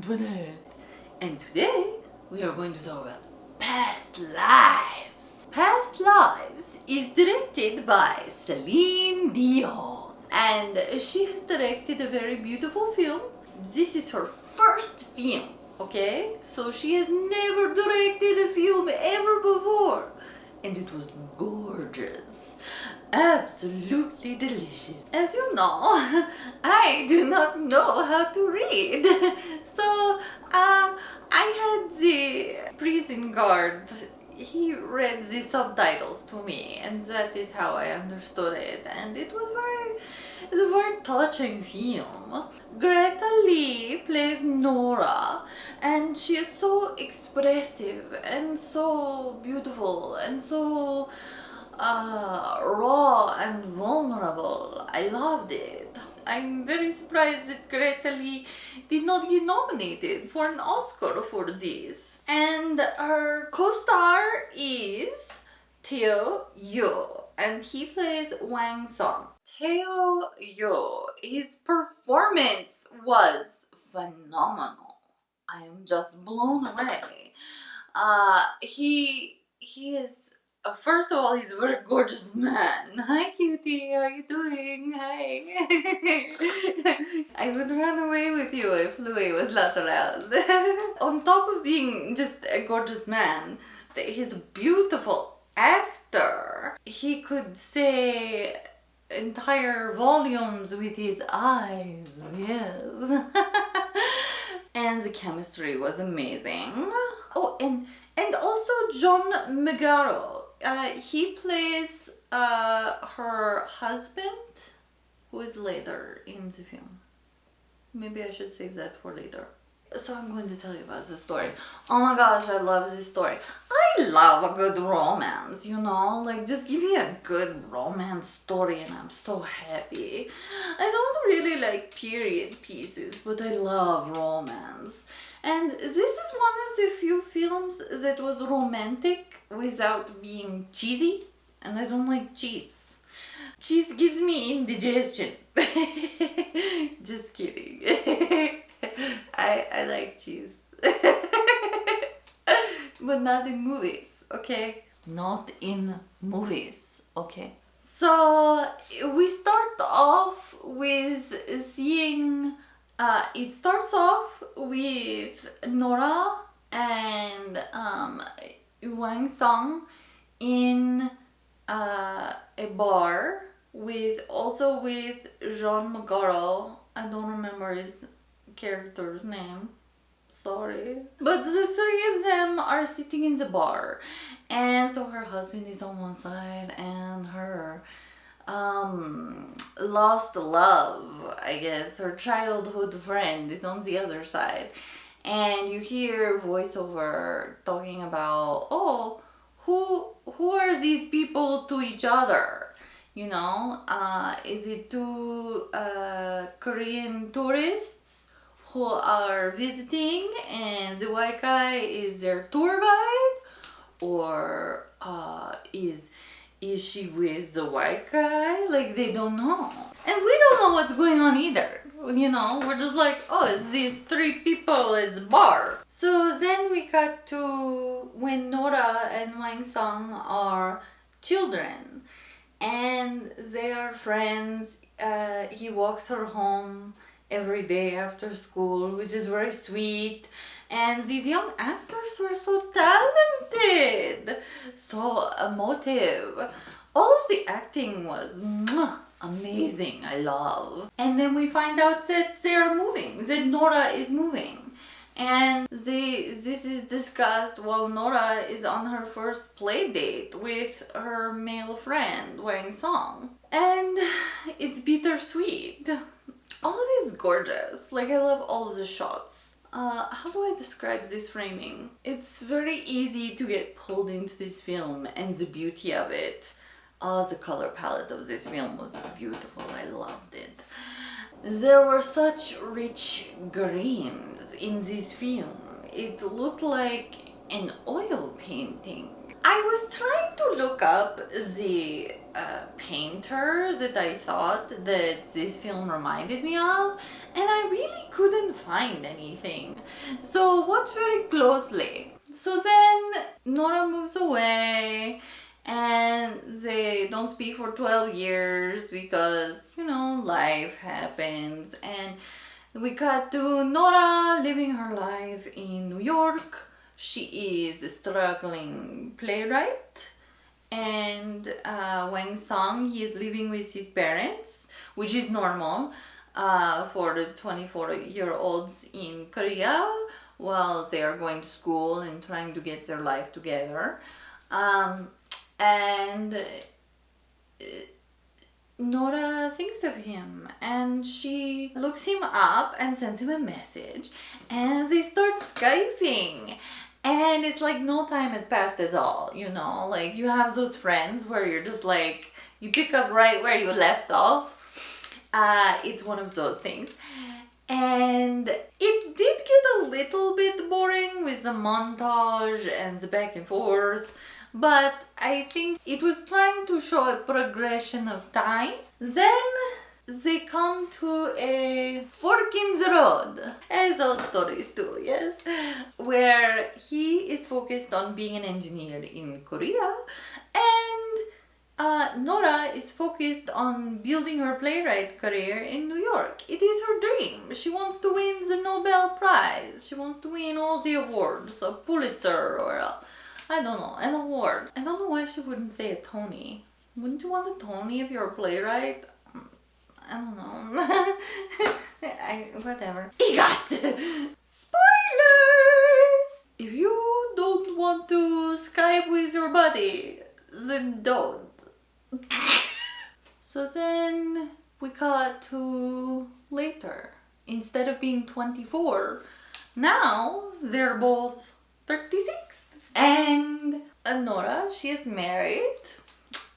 Antoinette. And today we are going to talk about Past Lives. Past Lives is directed by Celine Dion, and she has directed a very beautiful film. This is her first film, okay? So she has never directed a film ever before, and it was gorgeous. Absolutely delicious. As you know, I do not know how to read. So, I had the prison guard. He read the subtitles to me, and that is how I understood it. And it was a very touching film. Greta Lee plays Nora, and she is so expressive and so beautiful and so raw and vulnerable. I loved it. I'm very surprised that Greta Lee did not get nominated for an Oscar for this. And her co-star is Teo Yoo, and he plays Wang Song. Teo Yoo, his performance was phenomenal. I am just blown away. He is first of all, he's a very gorgeous man. Hi cutie, how you doing? Hi. I would run away with you if Louis was not around. On top of being just a gorgeous man, he's a beautiful actor. He could say entire volumes with his eyes, yes. And the chemistry was amazing. Oh, and also John Magaro. He plays her husband, who is later in the film. Maybe I should save that for later. So I'm going to tell you about the story. Oh my gosh, I love this story. I love a good romance, you know? Like, just give me a good romance story and I'm so happy. I don't really like period pieces, but I love romance. And this is one of the few films that was romantic without being cheesy. And I don't like cheese. Cheese gives me indigestion. Just kidding. I like cheese. But not in movies, okay? Not in movies, okay? So we start off with seeing it starts off with Nora and Wang Song in a bar with Jean Magaro. I don't remember his character's name. Sorry. But the three of them are sitting in the bar. And so her husband is on one side and her lost love, I guess, her childhood friend is on the other side. And you hear voiceover talking about, oh, who are these people to each other? You know, is it two Korean tourists who are visiting and the white guy is their tour guide? Or is she with the white guy? Like, they don't know. And we don't know what's going on either. You know, we're just like, oh, it's these three people, it's bar. So then we got to when Nora and Wang Song are children. And they are friends. He walks her home every day after school, which is very sweet. And these young actors were so talented, so emotive. All of the acting was amazing. I love. And then we find out that they are moving, that Nora is moving. And this is discussed while Nora is on her first play date with her male friend, Wang Song. And it's bittersweet. All of it is gorgeous. Like, I love all of the shots. How do I describe this framing? It's very easy to get pulled into this film and the beauty of it. The color palette of this film was beautiful. I loved it. There were such rich greens in this film. It looked like an oil painting. I was trying to look up the painters that I thought that this film reminded me of, and I really couldn't find anything. So watch very closely. So then Nora moves away and they don't speak for 12 years because, you know, life happens. And we cut to Nora living her life in New York. She is a struggling playwright. And Wang Song, he is living with his parents, which is normal for the 24-year-olds in Korea while they are going to school and trying to get their life together. And Nora thinks of him and she looks him up and sends him a message and they start Skyping. And it's like no time has passed at all, you know? Like you have those friends where you're just like, you pick up right where you left off. It's one of those things. And it did get a little bit boring with the montage and the back and forth. But I think it was trying to show a progression of time. Then they come to a fork in the road, as all stories do, yes, where he is focused on being an engineer in Korea and Nora is focused on building her playwright career in New York. It is her dream. She wants to win the Nobel Prize. She wants to win all the awards, a Pulitzer or I don't know, an award. I don't know why she wouldn't say a Tony. Wouldn't you want a Tony if you're a playwright? I don't know. Whatever. EGOT! Spoilers! If you don't want to Skype with your buddy, then don't. So then we cut to later. Instead of being 24, now they're both 36. And Nora, she is married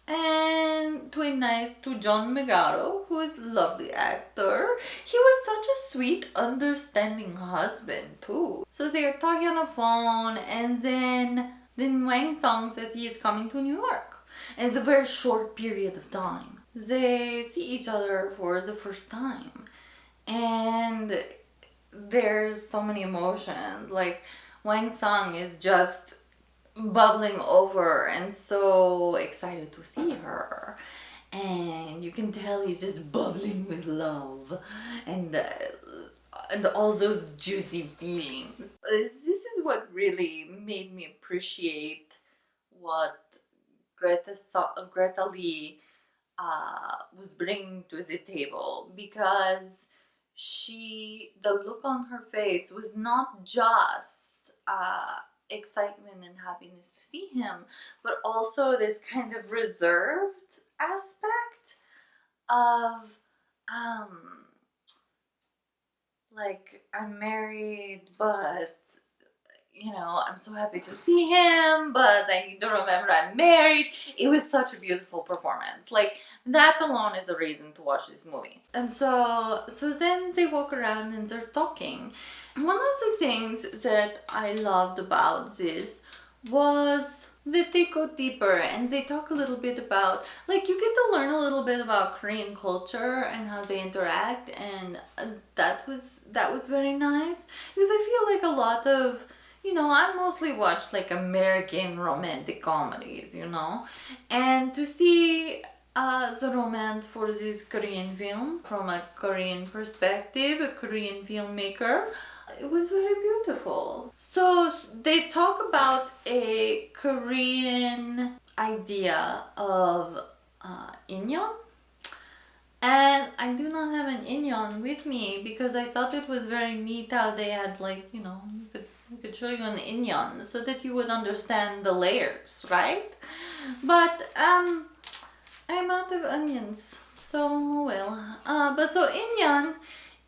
and twin nice to John Megaro, who is a lovely actor. He was such a sweet, understanding husband too. So they are talking on the phone and then Wang Song says he is coming to New York. And it's a very short period of time. They see each other for the first time. And there's so many emotions. Like Wang Song is just bubbling over and so excited to see her, and you can tell he's just bubbling with love and all those juicy feelings. This is what really made me appreciate what Greta Lee was bringing to the table, because the look on her face was not just excitement and happiness to see him, but also this kind of reserved aspect of like, I'm married, but you know, I'm so happy to see him, but I need to remember I'm married. It was such a beautiful performance. Like, that alone is a reason to watch this movie. And so then they walk around and they're talking. One of the things that I loved about this was that they go deeper and they talk a little bit about, like, you get to learn a little bit about Korean culture and how they interact, and that was very nice, because I feel like a lot of, you know, I mostly watch like American romantic comedies, you know, and to see the romance for this Korean film from a Korean perspective, a Korean filmmaker, it was very beautiful. So they talk about a Korean idea of inyeon, and I do not have an inyeon with me because I thought it was very neat how they had, like, you know, we could show you an inyeon so that you would understand the layers, right? But I'm out of onions, so well. But so inyeon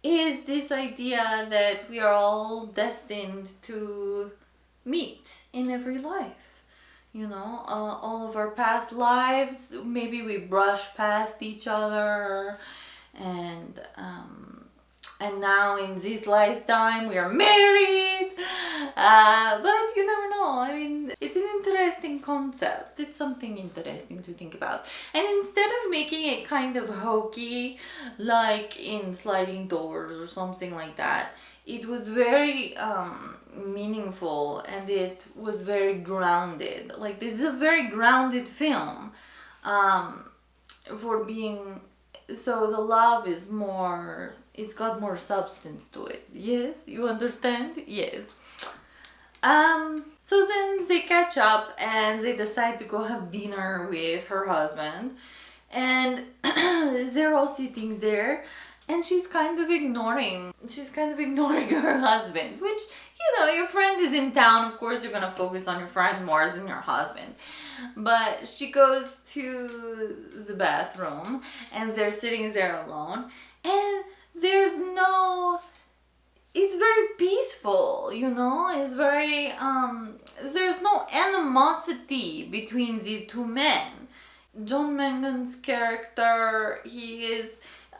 is this idea that we are all destined to meet in every life. You know, all of our past lives, maybe we brush past each other, and and now in this lifetime we are married. But you never know. I mean, it's an interesting concept. It's something interesting to think about. And instead of making it kind of hokey, like in Sliding Doors or something like that, it was very meaningful, and it was very grounded. Like, this is a very grounded film, for being. So the love is more, it's got more substance to it. Yes, you understand? Yes. So then they catch up and they decide to go have dinner with her husband, and they're all sitting there, and she's kind of ignoring her husband, which, your friend is in town, of course you're gonna focus on your friend more than your husband. But she goes to the bathroom and they're sitting there alone, and it's very peaceful, it's very, there's no animosity between these two men. John Mangan's character,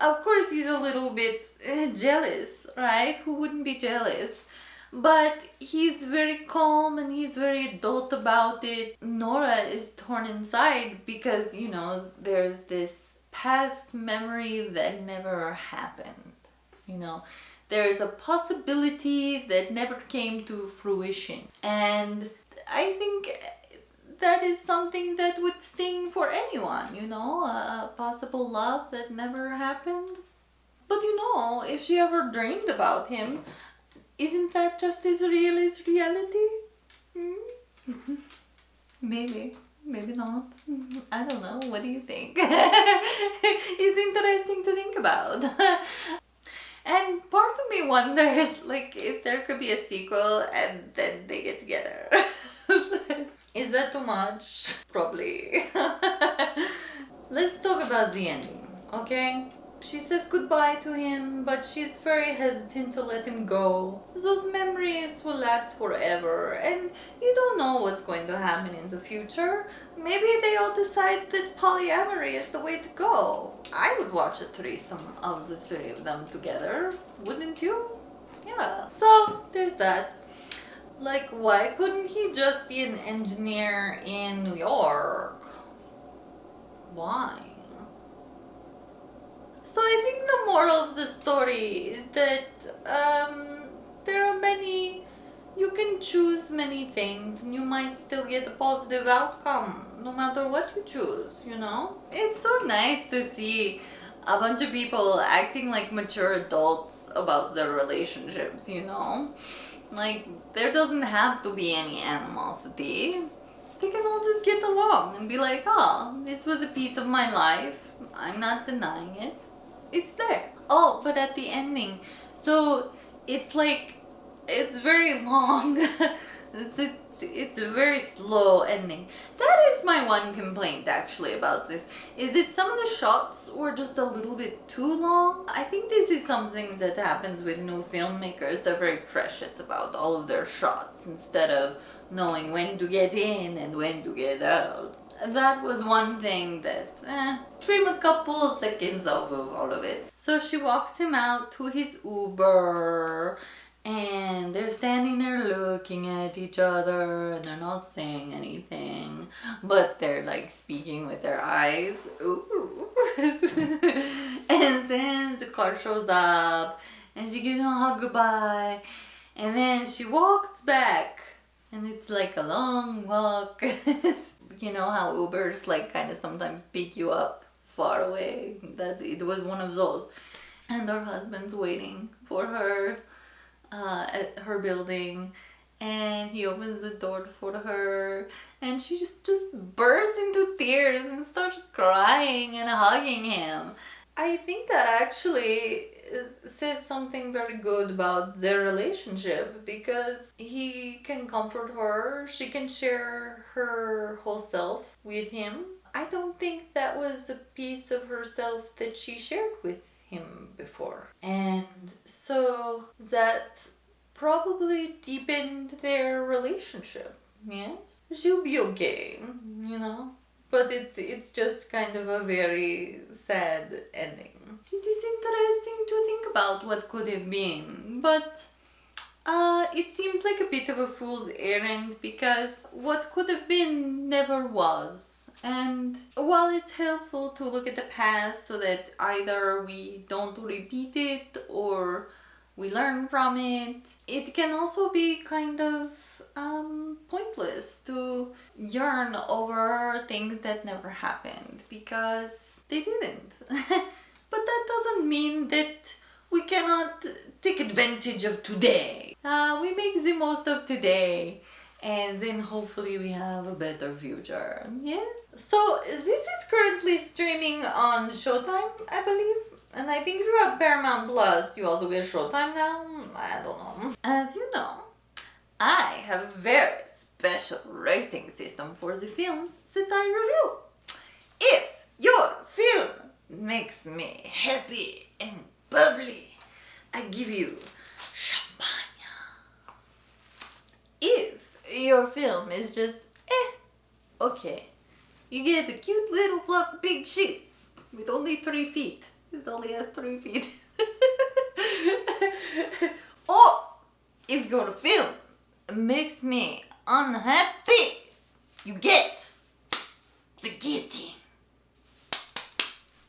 of course he's a little bit jealous, right? Who wouldn't be jealous? But he's very calm and he's very adult about it. Nora is torn inside because, there's this past memory that never happened. There's a possibility that never came to fruition. And I think that is something that would sting for anyone, a possible love that never happened. But if she ever dreamed about him, isn't that just as real as reality? Maybe not. I don't know. What do you think? It's interesting to think about. And part of me wonders, if there could be a sequel and then they get together. Is that too much? Probably. Let's talk about the ending, okay? She says goodbye to him, but she's very hesitant to let him go. Those memories will last forever, and you don't know what's going to happen in the future. Maybe they all decide that polyamory is the way to go. I would watch a threesome of the three of them together, wouldn't you? Yeah. So, there's that. Why couldn't he just be an engineer in New York? Why? So I think the moral of the story is that you can choose many things and you might still get a positive outcome no matter what you choose, It's so nice to see a bunch of people acting like mature adults about their relationships, there doesn't have to be any animosity. They can all just get along and be like, oh, this was a piece of my life. I'm not denying it. It's there. Oh, but at the ending, so it's very long. It's a very slow ending. That is my one complaint actually about this, is that some of the shots were just a little bit too long. I think this is something that happens with new filmmakers. They're very precious about all of their shots instead of knowing when to get in and when to get out. That was one thing that, trim a couple seconds off of all of it. So she walks him out to his Uber, and they're standing there looking at each other, and they're not saying anything, but they're speaking with their eyes. Ooh. And then the car shows up, and she gives him a hug goodbye, and then she walks back, and it's a long walk. You know how Ubers kind of sometimes pick you up far away? That it was one of those. And her husband's waiting for her at her building, and he opens the door for her, and she just bursts into tears and starts crying and hugging him. I think that actually says something very good about their relationship, because he can comfort her, she can share her whole self with him. I don't think that was a piece of herself that she shared with him before. And so that probably deepened their relationship. Yes? She'll be okay, But it's just kind of a very sad ending. It is interesting to think about what could have been, but it seems like a bit of a fool's errand because what could have been never was. And while it's helpful to look at the past so that either we don't repeat it or we learn from it, it can also be kind of pointless to yearn over things that never happened because they didn't. But that doesn't mean that we cannot take advantage of today. We make the most of today, and then hopefully we have a better future. Yes? So this is currently streaming on Showtime, I believe. And I think if you have Paramount Plus, you also get Showtime now. I don't know. As you know, I have a very special rating system for the films that I review. If your film makes me happy and bubbly, I give you champagne. If your film is just okay, you get a cute little fluffy big sheep with only 3 feet. It only has 3 feet. Or if your film makes me unhappy, you get the guillotine.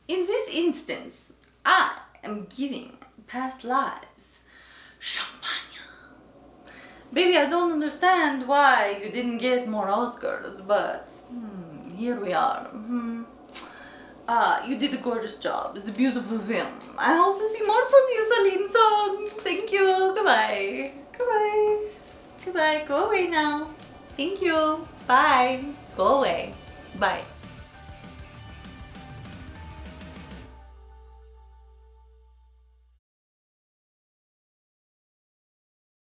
In this instance, I am giving past lives champagne. Baby, I don't understand why you didn't get more Oscars, but here we are. You did a gorgeous job. It's a beautiful film. I hope to see more from you, Celine Song. Thank you. Goodbye. Goodbye. Goodbye. Go away now. Thank you. Bye. Go away. Bye.